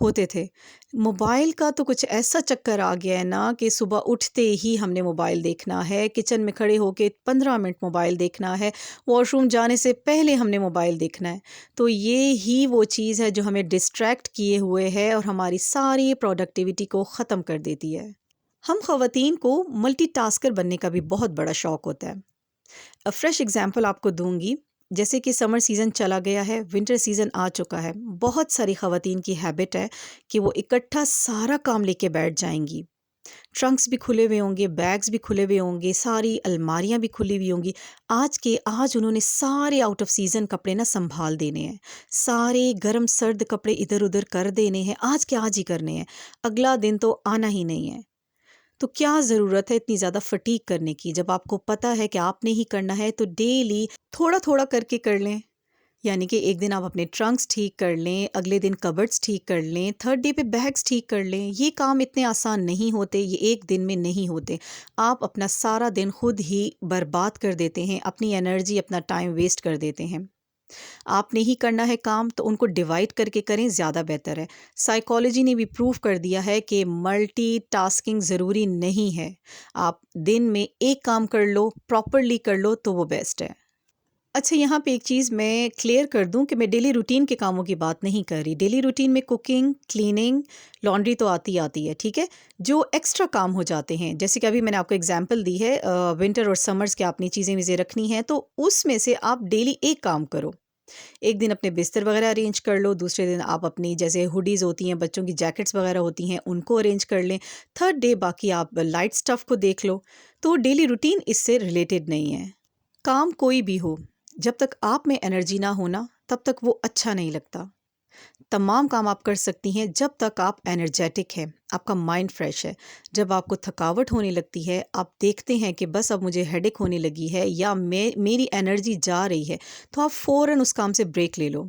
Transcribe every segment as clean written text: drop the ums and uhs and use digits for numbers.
ہوتے تھے۔ موبائل کا تو کچھ ایسا چکر آ گیا ہے نا کہ صبح اٹھتے ہی ہم نے موبائل دیکھنا ہے، کچن میں کھڑے ہو کے 15 منٹ موبائل دیکھنا ہے، واش روم جانے سے پہلے ہم نے موبائل دیکھنا ہے۔ تو یہ ہی وہ چیز ہے جو ہمیں ڈسٹریکٹ کیے ہوئے ہے اور ہماری ساری پروڈکٹیوٹی کو ختم کر دیتی ہے۔ ہم خواتین کو ملٹی ٹاسکر بننے کا بھی بہت بڑا شوق ہوتا ہے۔ فریش اگزامپل آپ کو دوں گی، جیسے کہ سمر سیزن چلا گیا ہے، ونٹر سیزن آ چکا ہے، بہت ساری خواتین کی ہیبٹ ہے کہ وہ اکٹھا سارا کام لے کے بیٹھ جائیں گی۔ ٹرنکس بھی کھلے ہوئے ہوں گے، بیگز بھی کھلے ہوئے ہوں گے، ساری الماریاں بھی کھلی ہوئی ہوں گی۔ آج انہوں نے سارے آؤٹ آف سیزن کپڑے نہ سنبھال دینے ہیں، سارے گرم سرد کپڑے ادھر ادھر کر دینے ہیں، آج کے آج ہی کرنے ہیں، اگلا دن تو آنا ہی نہیں ہے۔ تو کیا ضرورت ہے اتنی زیادہ فٹیگ کرنے کی؟ جب آپ کو پتہ ہے کہ آپ نے ہی کرنا ہے تو ڈیلی تھوڑا تھوڑا کر کے کر لیں۔ یعنی کہ ایک دن آپ اپنے ٹرنکس ٹھیک کر لیں، اگلے دن کبرڈز ٹھیک کر لیں، تھرڈ ڈے پہ بیگز ٹھیک کر لیں۔ یہ کام اتنے آسان نہیں ہوتے، یہ ایک دن میں نہیں ہوتے۔ آپ اپنا سارا دن خود ہی برباد کر دیتے ہیں، اپنی انرجی اپنا ٹائم ویسٹ کر دیتے ہیں۔ آپ نے ہی کرنا ہے کام تو ان کو ڈیوائڈ کر کے کریں، زیادہ بہتر ہے۔ سائیکالوجی نے بھی پروف کر دیا ہے کہ ملٹی ٹاسکنگ ضروری نہیں ہے۔ آپ دن میں ایک کام کر لو، پراپرلی کر لو تو وہ بیسٹ ہے۔ اچھا، یہاں پہ ایک چیز میں کلیئر کر دوں کہ میں ڈیلی روٹین کے کاموں کی بات نہیں کر رہی۔ ڈیلی روٹین میں کوکنگ، کلیننگ، لانڈری تو آتی ہے، ٹھیک ہے۔ جو ایکسٹرا کام ہو جاتے ہیں، جیسے کہ ابھی میں نے آپ کو اگزامپل دی ہے ونٹر اور سمرز کے، آپ نے چیزیں ویزیں رکھنی ہیں تو اس میں سے آپ ڈیلی ایک کام کرو۔ ایک دن اپنے بستر وغیرہ ارینج کر لو، دوسرے دن آپ اپنی جیسے ہوڈیز ہوتی ہیں، بچوں کی جیکٹس وغیرہ ہوتی ہیں، ان کو ارینج کر لیں۔ تھرڈ ڈے باقی آپ لائٹ سٹف کو دیکھ لو۔ تو ڈیلی روٹین اس سے ریلیٹڈ نہیں ہے۔ کام کوئی بھی ہو، جب تک آپ میں انرجی نہ ہونا تب تک وہ اچھا نہیں لگتا۔ تمام کام آپ کر سکتی ہیں جب تک آپ انرجیٹک ہیں، آپ کا مائنڈ فریش ہے۔ جب آپ کو تھکاوٹ ہونے لگتی ہے، آپ دیکھتے ہیں کہ بس اب مجھے ہیڈیک ہونے لگی ہے یا میری انرجی جا رہی ہے، تو آپ فوراً اس کام سے بریک لے لو۔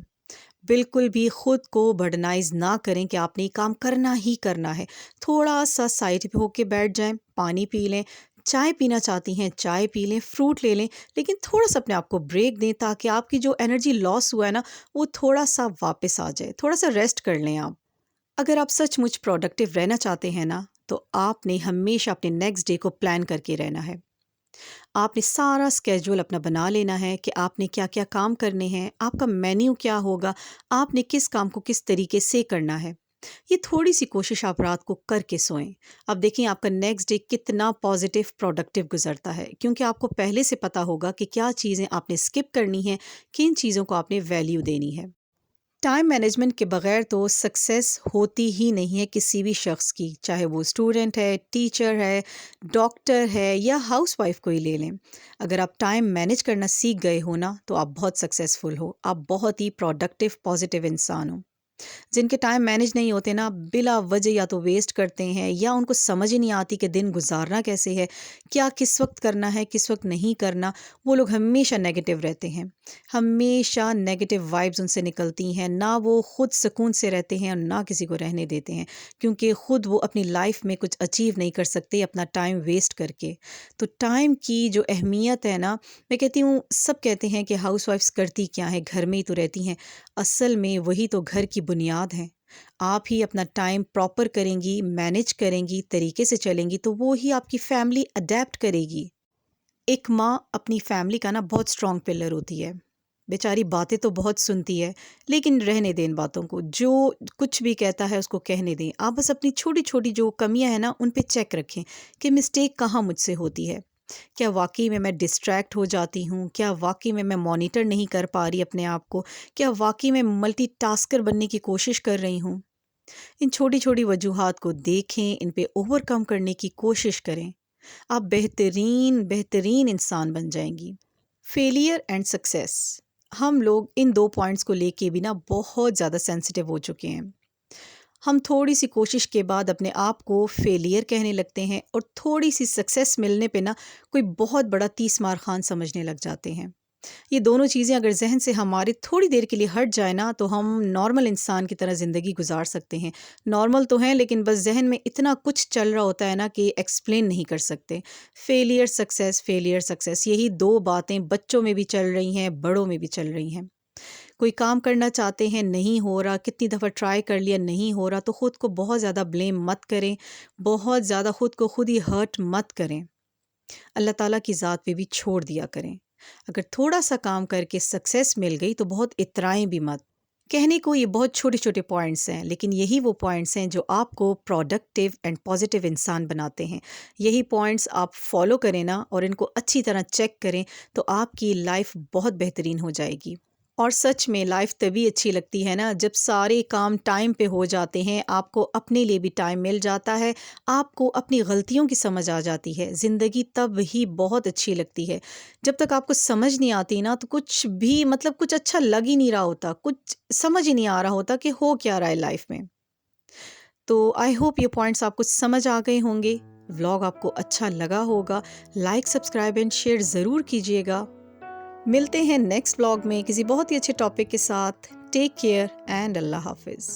بالکل بھی خود کو برڈنائز نہ کریں کہ آپ نے یہ کام کرنا ہی کرنا ہے۔ تھوڑا سا سائڈ پہ ہو کے بیٹھ جائیں، پانی پی لیں، چائے پینا چاہتی ہیں چائے پی لیں، فروٹ لے لیں، لیکن تھوڑا سا اپنے آپ کو بریک دیں تاکہ آپ کی جو انرجی لاس ہوا ہے نا وہ تھوڑا سا واپس آ جائے، تھوڑا سا ریسٹ کر لیں آپ۔ اگر آپ سچ مچ پروڈکٹیو رہنا چاہتے ہیں نا تو آپ نے ہمیشہ اپنے نیکسٹ ڈے کو پلان کر کے رہنا ہے۔ آپ نے سارا اسکیجول اپنا بنا لینا ہے کہ آپ نے کیا کیا کام کرنے ہیں، آپ کا مینیو کیا ہوگا، آپ نے کس کام کو کس طریقے سے کرنا ہے۔ یہ تھوڑی سی کوشش آپ رات کو کر کے سوئیں، اب دیکھیں آپ کا نیکسٹ ڈے کتنا پازیٹیو پروڈکٹیو گزرتا ہے، کیونکہ آپ کو پہلے سے پتا ہوگا کہ کیا چیزیں آپ نے اسکپ کرنی ہیں، کن چیزوں کو آپ نے ویلیو دینی ہے۔ ٹائم مینجمنٹ کے بغیر تو سکسیس ہوتی ہی نہیں ہے کسی بھی شخص کی، چاہے وہ اسٹوڈنٹ ہے، ٹیچر ہے، ڈاکٹر ہے یا ہاؤس وائف کو ہی لے لیں۔ اگر آپ ٹائم مینج کرنا سیکھ گئے ہو نا تو آپ بہت سکسیسفل ہو، آپ بہت ہی پروڈکٹیو پازیٹیو انسان ہو۔ جن کے ٹائم مینج نہیں ہوتے نا، بلا وجہ یا تو ویسٹ کرتے ہیں یا ان کو سمجھ ہی نہیں آتی کہ دن گزارنا کیسے ہے، کیا کس وقت کرنا ہے کس وقت نہیں کرنا، وہ لوگ ہمیشہ نیگیٹو رہتے ہیں، ہمیشہ نیگیٹو وائبز ان سے نکلتی ہیں، نہ وہ خود سکون سے رہتے ہیں اور نہ کسی کو رہنے دیتے ہیں، کیونکہ خود وہ اپنی لائف میں کچھ اچیو نہیں کر سکتے اپنا ٹائم ویسٹ کر کے۔ تو ٹائم کی جو اہمیت ہے نا، میں کہتی ہوں سب کہتے ہیں کہ ہاؤس وائفز کرتی کیا ہیں، گھر میں ہی تو رہتی ہیں، اصل میں وہی تو گھر کی بنیاد ہے۔ آپ ہی اپنا ٹائم پراپر کریں گی، مینج کریں گی، طریقے سے چلیں گی تو وہ ہی آپ کی فیملی اڈیپٹ کرے گی۔ ایک ماں اپنی فیملی کا نا بہت اسٹرانگ پلر ہوتی ہے، بیچاری باتیں تو بہت سنتی ہے لیکن رہنے دیں ان باتوں کو، جو کچھ بھی کہتا ہے اس کو کہنے دیں، آپ بس اپنی چھوٹی چھوٹی جو کمیاں ہیں نا ان پہ چیک رکھیں کہ مسٹیک کہاں مجھ سے ہوتی ہے، کیا واقعی میں ڈسٹریکٹ ہو جاتی ہوں، کیا واقعی میں مانیٹر نہیں کر پا رہی اپنے آپ کو، کیا واقعی میں ملٹی ٹاسکر بننے کی کوشش کر رہی ہوں۔ ان چھوٹی چھوٹی وجوہات کو دیکھیں، ان پہ اوور کم کرنے کی کوشش کریں، آپ بہترین انسان بن جائیں گی۔ فیلئر اینڈ سکسیس، ہم لوگ ان دو پوائنٹس کو لے کے بھی نا بہت زیادہ سینسیٹیو ہو چکے ہیں۔ ہم تھوڑی سی کوشش کے بعد اپنے آپ کو فیلئر کہنے لگتے ہیں اور تھوڑی سی سکسیس ملنے پہ نا کوئی بہت بڑا تیس مار خان سمجھنے لگ جاتے ہیں۔ یہ دونوں چیزیں اگر ذہن سے ہمارے تھوڑی دیر کے لیے ہٹ جائے نا تو ہم نارمل انسان کی طرح زندگی گزار سکتے ہیں۔ نارمل تو ہیں لیکن بس ذہن میں اتنا کچھ چل رہا ہوتا ہے نا کہ ایکسپلین نہیں کر سکتے۔ فیلئر سکسیس، یہی دو باتیں بچوں میں بھی چل رہی ہیں، بڑوں میں بھی چل رہی ہیں۔ کوئی کام کرنا چاہتے ہیں نہیں ہو رہا، کتنی دفعہ ٹرائی کر لیا نہیں ہو رہا، تو خود کو بہت زیادہ بلیم مت کریں، بہت زیادہ خود کو خود ہی ہرٹ مت کریں، اللہ تعالیٰ کی ذات پہ بھی چھوڑ دیا کریں۔ اگر تھوڑا سا کام کر کے سکسیس مل گئی تو بہت اترائیں بھی مت۔ کہنے کو یہ بہت چھوٹے چھوٹے پوائنٹس ہیں، لیکن یہی وہ پوائنٹس ہیں جو آپ کو پروڈکٹیو اینڈ پازیٹیو انسان بناتے ہیں۔ یہی پوائنٹس آپ فالو کریں نا، اور ان کو اچھی طرح چیک کریں، تو آپ کی لائف بہت بہترین ہو جائے گی۔ اور سچ میں لائف تبھی اچھی لگتی ہے نا جب سارے کام ٹائم پہ ہو جاتے ہیں، آپ کو اپنے لیے بھی ٹائم مل جاتا ہے، آپ کو اپنی غلطیوں کی سمجھ آ جاتی ہے۔ زندگی تب ہی بہت اچھی لگتی ہے جب تک آپ کو سمجھ نہیں آتی نا، تو کچھ بھی کچھ اچھا لگ ہی نہیں رہا ہوتا، کچھ سمجھ ہی نہیں آ رہا ہوتا کہ ہو کیا رہا ہے لائف میں۔ تو آئی ہوپ یہ پوائنٹس آپ کو سمجھ آ گئے ہوں گے، ولاگ آپ کو اچھا لگا ہوگا، لائک سبسکرائب اینڈ شیئر ضرور کیجیے گا۔ ملتے ہیں نیکسٹ ولاگ میں کسی بہت ہی اچھے ٹاپک کے ساتھ۔ ٹیک کیئر اینڈ اللہ حافظ۔